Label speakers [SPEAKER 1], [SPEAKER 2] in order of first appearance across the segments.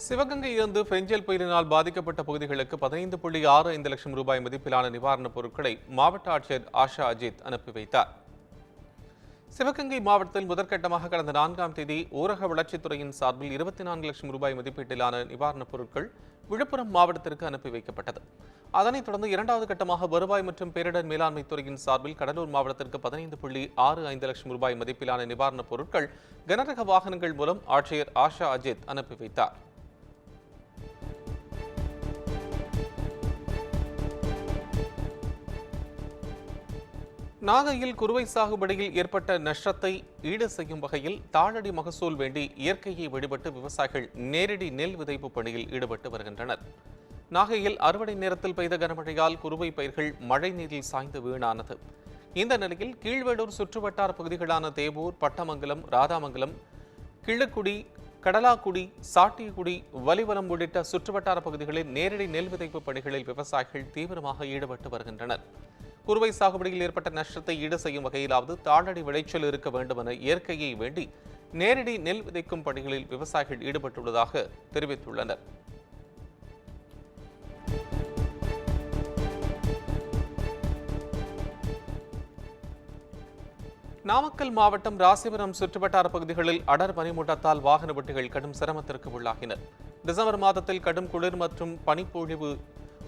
[SPEAKER 1] சிவகங்கையிலிருந்து பெஞ்சல் புயலினால் பாதிக்கப்பட்ட பகுதிகளுக்கு 15.65 லட்சம் ரூபாய் மதிப்பிலான நிவாரணப் பொருட்களை மாவட்ட ஆட்சியர் ஆஷா அஜித் அனுப்பி வைத்தார். சிவகங்கை மாவட்டத்தில் முதற்கட்டமாக கடந்த 4ஆம் தேதி ஊரக வளர்ச்சித்துறையின் சார்பில் 24 லட்சம் ரூபாய் மதிப்பீட்டிலான நிவாரணப் பொருட்கள் விழுப்புரம் மாவட்டத்திற்கு அனுப்பி வைக்கப்பட்டது. அதனைத் தொடர்ந்து இரண்டாவது கட்டமாக வருவாய் மற்றும் பேரிடர் மேலாண்மை துறையின் சார்பில் கடலூர் மாவட்டத்திற்கு 15.65 லட்சம் ரூபாய் மதிப்பிலான நிவாரணப் பொருட்கள் கனரக வாகனங்கள் மூலம் ஆட்சியர் ஆஷா அஜித் அனுப்பி வைத்தார். நாகையில் குறுவை சாகுபடியில் ஏற்பட்ட நஷ்டத்தை ஈடு செய்யும் வகையில் தாளடி மகசூல் வேண்டி இயற்கையை வழிபட்டு விவசாயிகள் நேரடி நெல் விதைப்பு பணியில் ஈடுபட்டு வருகின்றனர். நாகையில் அறுவடை நேரத்தில் பெய்த கனமழையால் குறுவை பயிர்கள் மழை நீரில் சாய்ந்து வீணானது. இந்த நிலையில் கீழ்வேளூர் சுற்றுவட்டார பகுதிகளான தேவூர், பட்டமங்கலம், ராதாமங்கலம், கிழக்குடி, கடலாக்குடி, சாட்டியகுடி, வலிவலம் உள்ளிட்ட சுற்றுவட்டார பகுதிகளில் நேரடி நெல் விதைப்பு பணிகளில் விவசாயிகள் தீவிரமாக ஈடுபட்டு வருகின்றனர். குறுவை சாகுபடியில் ஏற்பட்ட நஷ்டத்தை ஈடு செய்யும் வகையிலாவது தாளடி விளைச்சல் இருக்க வேண்டும் என இயற்கையை வேண்டி நேரடி நெல் விதைக்கும் பணிகளில் விவசாயிகள் ஈடுபட்டுள்ளதாக தெரிவித்துள்ளனர். நாமக்கல் மாவட்டம் ராசிபுரம் சுற்றுவட்டார பகுதிகளில் அடர் பனிமூட்டத்தால் வாகன ஓட்டிகள் கடும் சிரமத்திற்கு உள்ளாகினர். டிசம்பர் மாதத்தில் கடும் குளிர் மற்றும் பனிப்பொழிவு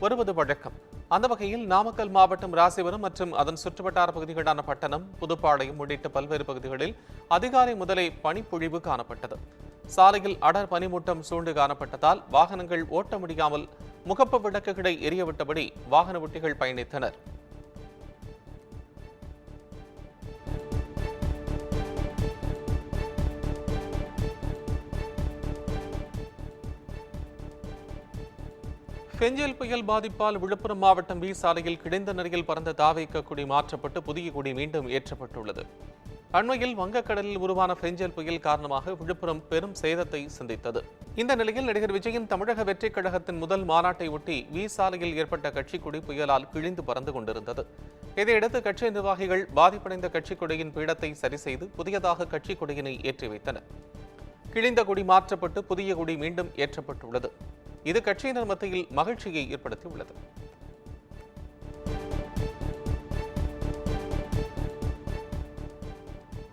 [SPEAKER 1] வருவது வழக்கம். அந்த வகையில் நாமக்கல் மாவட்டம் ராசிபுரம் மற்றும் அதன் சுற்றுவட்டார பகுதிகளான பட்டணம், புதுப்பாளையம் உள்ளிட்ட பல்வேறு பகுதிகளில் அதிகாலை முதலே பனிப்பொழிவு காணப்பட்டது. சாலையில் அடர் பனிமூட்டம் சூழ்ந்து காணப்பட்டதால் வாகனங்கள் ஓட்ட முடியாமல் முகப்பு விளக்குகளை எரியவிட்டபடி வாகன ஓட்டிகள் பயணித்தனர். பெஞ்சல் புயல் பாதிப்பால் விழுப்புரம் மாவட்டம் வி சாலையில் கிடந்த நிலையில் பறந்த தாவேக கொடி மாற்றப்பட்டு புதிய கொடி மீண்டும் ஏற்றப்பட்டுள்ளது. அண்மையில் வங்கக்கடலில் உருவான பெஞ்சல் புயல் காரணமாக விழுப்புரம் பெரும் சேதத்தை சந்தித்தது. இந்த நிலையில் நடிகர் விஜயின் தமிழக வெற்றிக் கழகத்தின் முதல் மாநாட்டை ஒட்டி வி சாலையில் ஏற்பட்ட கட்சி கொடி புயலால் கிழிந்து பறந்து கொண்டிருந்தது. இதையடுத்து கட்சி நிர்வாகிகள் பாதிப்படைந்த கட்சி கொடியின் பீடத்தை சரி செய்து புதியதாக கட்சி கொடியினை ஏற்றி வைத்தனர். கிழிந்த கொடி மாற்றப்பட்டு புதிய கொடி மீண்டும் ஏற்றப்பட்டுள்ளது. இது கட்சியினர் மத்தியில் மகிழ்ச்சியை ஏற்படுத்தியுள்ளது.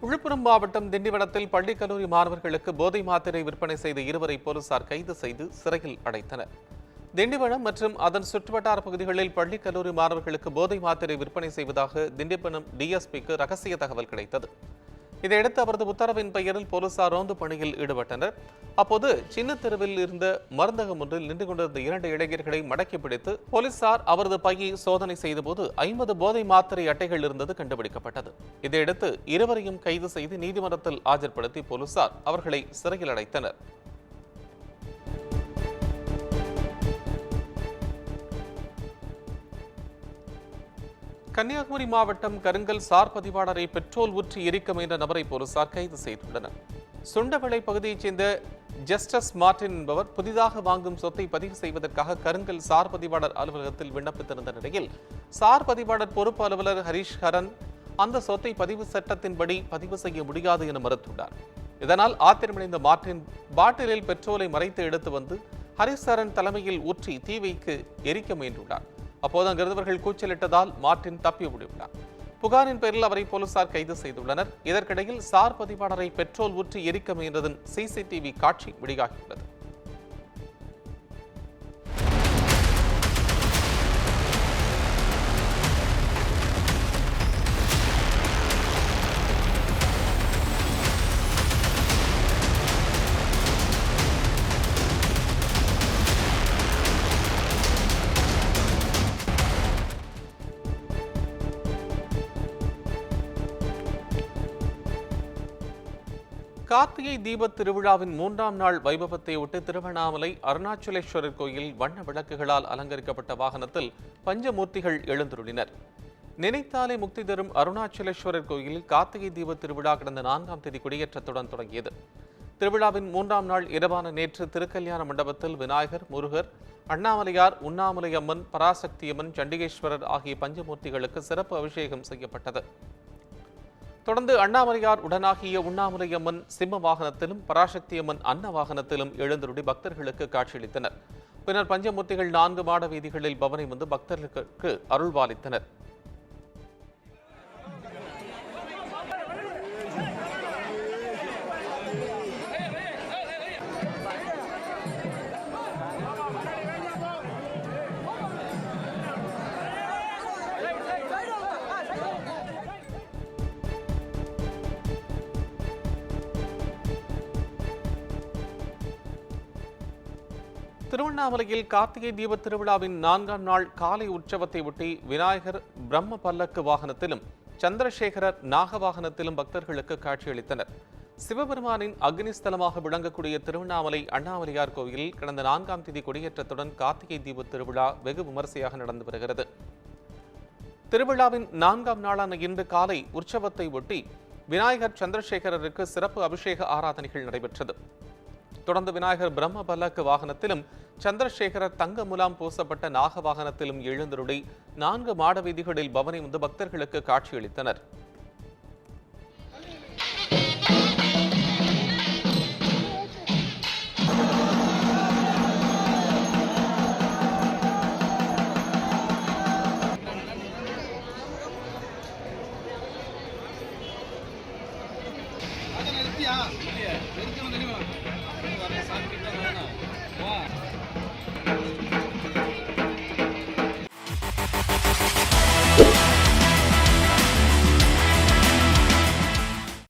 [SPEAKER 1] விழுப்புரம் மாவட்டம் திண்டிவனத்தில் பள்ளி கல்லூரி மாணவர்களுக்கு போதை மாத்திரை விற்பனை செய்த இருவரை போலீசார் கைது செய்து சிறையில் அடைத்தனர். திண்டிவனம் மற்றும் அதன் சுற்றுவட்டார பகுதிகளில் பள்ளி கல்லூரி மாணவர்களுக்கு போதை மாத்திரை விற்பனை செய்வதாக திண்டிவனம் டிஎஸ்பிக்கு ரகசிய தகவல் கிடைத்தது. இதையடுத்து அவரது உத்தரவின் பெயரில் போலீசார் ரோந்து பணியில் ஈடுபட்டனர். அப்போது சின்ன தெருவில் இருந்த மருந்தகம் ஒன்றில் நின்று கொண்டிருந்த 2 இளைஞர்களை மடக்கி பிடித்து போலீசார் அவரது பையை சோதனை செய்தபோது 50 போதை மாத்திரை அட்டைகள் இருந்தது கண்டுபிடிக்கப்பட்டது. இதையடுத்து இருவரையும் கைது செய்து நீதிமன்றத்தில் ஆஜர்படுத்தி போலீசார் அவர்களை சிறையில் அடைத்தனர். கன்னியாகுமரி மாவட்டம் கருங்கல் சார் பதிவாளரை பெட்ரோல் ஊற்றி எரிக்க முயன்ற நபரை போலீசார் கைது செய்துள்ளனர். சுண்டவளை பகுதியைச் சேர்ந்த ஜஸ்டஸ் மார்டின் என்பவர் புதிதாக வாங்கும் சொத்தை பதிவு செய்வதற்காக கருங்கல் சார் பதிவாளர் அலுவலகத்தில் விண்ணப்பித்திருந்த நிலையில் சார் பதிவாளர் பொறுப்பு அலுவலர் ஹரிஷ் ஹரன் அந்த சொத்தை பதிவு சட்டத்தின்படி பதிவு செய்ய முடியாது என மறுத்துள்ளார். இதனால் ஆத்திரமடைந்த மார்டின் பாட்டிலில் பெட்ரோலை மறைத்து எடுத்து வந்து ஹரிஷ் ஹரன் தலைமையில் ஊற்றி தீ வைக்க எரிக்க முயன்றுள்ளார். அப்போது அங்கிருந்தவர்கள் கூச்சலிட்டதால் மார்டின் தப்பி ஓடிவிட்டார். புகாரின் பேரில் அவரை போலீசார் கைது செய்துள்ளனர். இதற்கிடையில் சார் பதிவாளரை பெட்ரோல் ஊற்றி எரிக்க முயன்றதன் சிசிடிவி காட்சி வெளியாகியுள்ளது. கார்த்திகை தீபத் திருவிழாவின் 3ஆம் நாள் வைபவத்தை ஒட்டி திருவண்ணாமலை அருணாச்சலேஸ்வரர் கோயில் வண்ண விளக்குகளால் அலங்கரிக்கப்பட்ட வாகனத்தில் பஞ்சமூர்த்திகள் எழுந்துருளினர். நினைத்தாலே முக்தி தரும் அருணாச்சலேஸ்வரர் கோயிலில் கார்த்திகை தீபத் திருவிழா கடந்த 4ஆம் தேதி கொடியேற்றத்துடன் தொடங்கியது. திருவிழாவின் 3ஆம் நாள் இரவான நேற்று திருக்கல்யாண மண்டபத்தில் விநாயகர், முருகர், அண்ணாமலையார், உண்ணாமலையம்மன், பராசக்தியம்மன், சண்டிகேஸ்வரர் ஆகிய பஞ்சமூர்த்திகளுக்கு சிறப்பு அபிஷேகம் செய்யப்பட்டது. தொடர்ந்து அண்ணாமலையார் உடனாகிய உண்ணாமலையம்மன் சிம்ம வாகனத்திலும் பராசக்தியம்மன் அன்ன வாகனத்திலும் எழுந்தருளி பக்தர்களுக்கு காட்சியளித்தனர். பின்னர் பஞ்சமூர்த்திகள் 4 மாட வீதிகளில் பவனி வந்து பக்தர்களுக்கு அருள்பாலித்தனர். திருவண்ணாமலையில் கார்த்திகை தீப திருவிழாவின் 4ஆம் நாள் காலை உற்சவத்தை ஒட்டி விநாயகர் பிரம்ம பல்லக்கு வாகனத்திலும் சந்திரசேகரர் நாக வாகனத்திலும் பக்தர்களுக்கு காட்சியளித்தனர். சிவபெருமானின் அக்னிஸ்தலமாக விளங்கக்கூடிய திருவண்ணாமலை அண்ணாமலையார் கோயிலில் கடந்த 4ஆம் தேதி கொடியேற்றத்துடன் கார்த்திகை தீப திருவிழா வெகு விமரிசையாக நடந்து வருகிறது. திருவிழாவின் 4ஆம் நாளான இன்று காலை உற்சவத்தை ஒட்டி விநாயகர் சந்திரசேகரருக்கு சிறப்பு அபிஷேக ஆராதனைகள் நடைபெற்றது. தொடர்ந்து விநாயகர் பிரம்ம பல்லக்கு வாகனத்திலும் சந்திரசேகரர் தங்க முலாம் பூசப்பட்ட நாக வாகனத்திலும் எழுந்தருளி 4 மாட வீதிகளில் பவனி வந்து பக்தர்களுக்கு காட்சியளித்தனர்.
[SPEAKER 2] Wow.